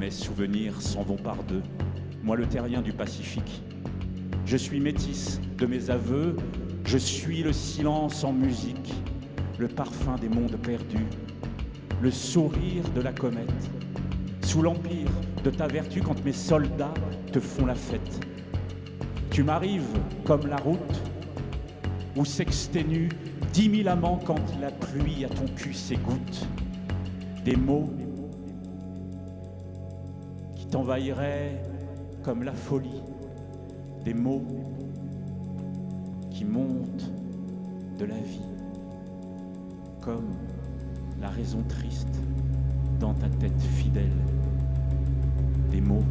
mes souvenirs s'en vont par deux. Moi le terrien du Pacifique. Je suis métisse de mes aveux, je suis le silence en musique, le parfum des mondes perdus, le sourire de la comète, sous l'empire de ta vertu quand mes soldats te font la fête. Tu m'arrives comme la route où s'exténuent 10 000 amants quand la pluie à ton cul s'égoutte. Des mots qui t'envahiraient comme la folie, des mots qui montent de la vie, comme la raison triste dans ta tête fidèle, des mots.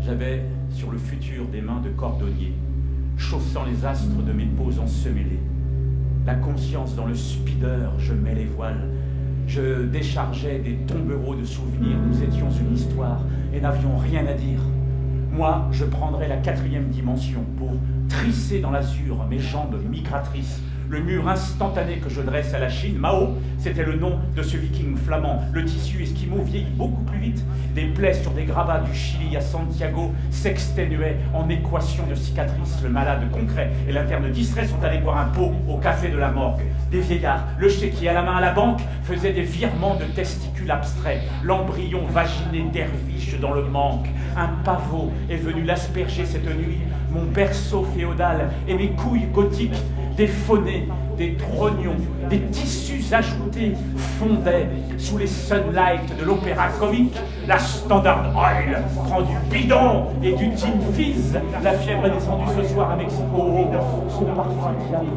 J'avais sur le futur des mains de cordonnier, chaussant les astres de mes peaux ensemêlées. La conscience dans le speeder, je mets les voiles. Je déchargeais des tombereaux de souvenirs. Nous étions une histoire et n'avions rien à dire. Moi, je prendrais la 4e dimension pour trisser dans l'azur mes jambes migratrices. Le mur instantané que je dresse à la Chine, Mao, c'était le nom de ce viking flamand. Le tissu esquimau vieillit beaucoup plus vite. Des plaies sur des gravats du Chili à Santiago s'exténuaient en équation de cicatrices. Le malade concret et l'interne distrait sont allés boire un pot au café de la morgue. Des vieillards, le chéquier à la main à la banque, faisaient des virements de testicules abstraits. L'embryon vaginé derviche dans le manque. Un pavot est venu l'asperger cette nuit. Mon berceau féodal et mes couilles gothiques, des faunets, des trognons, des tissus ajoutés fondaient sous les sunlights de l'opéra comique. La Standard Oil prend du bidon et du Team Fizz. La fièvre est descendue ce soir à Mexico. Son parfum jamais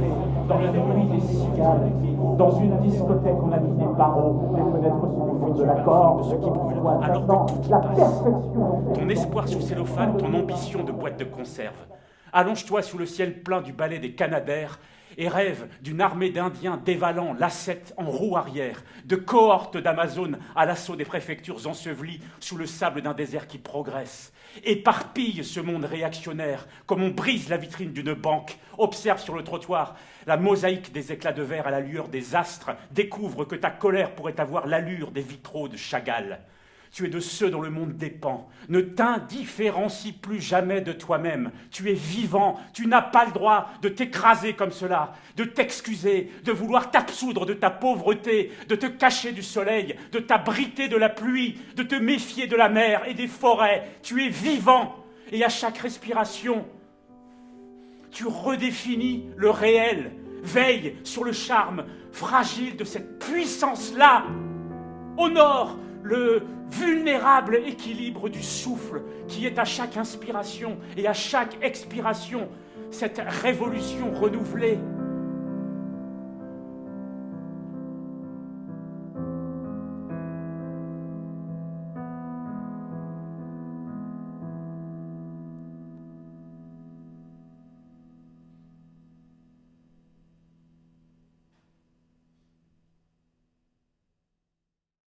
dans la nuit des cigales. Dans une discothèque, on a mis des barreaux, les fenêtres sous le fond de la corde, ce qui brûle alors que tout la perfection. Ton espoir sous cellophane, ton ambition de boîte de conserve. Allonge-toi sous le ciel plein du ballet des Canadaires et rêve d'une armée d'Indiens dévalant l'ascète en roue arrière, de cohortes d'Amazones à l'assaut des préfectures ensevelies sous le sable d'un désert qui progresse. Éparpille ce monde réactionnaire comme on brise la vitrine d'une banque. Observe sur le trottoir la mosaïque des éclats de verre à la lueur des astres. Découvre que ta colère pourrait avoir l'allure des vitraux de Chagall. Tu es de ceux dont le monde dépend. Ne t'indifférencie plus jamais de toi-même. Tu es vivant. Tu n'as pas le droit de t'écraser comme cela, de t'excuser, de vouloir t'absoudre de ta pauvreté, de te cacher du soleil, de t'abriter de la pluie, de te méfier de la mer et des forêts. Tu es vivant. Et à chaque respiration, tu redéfinis le réel. Veille sur le charme fragile de cette puissance-là. Honore le vulnérable équilibre du souffle qui est à chaque inspiration et à chaque expiration, cette révolution renouvelée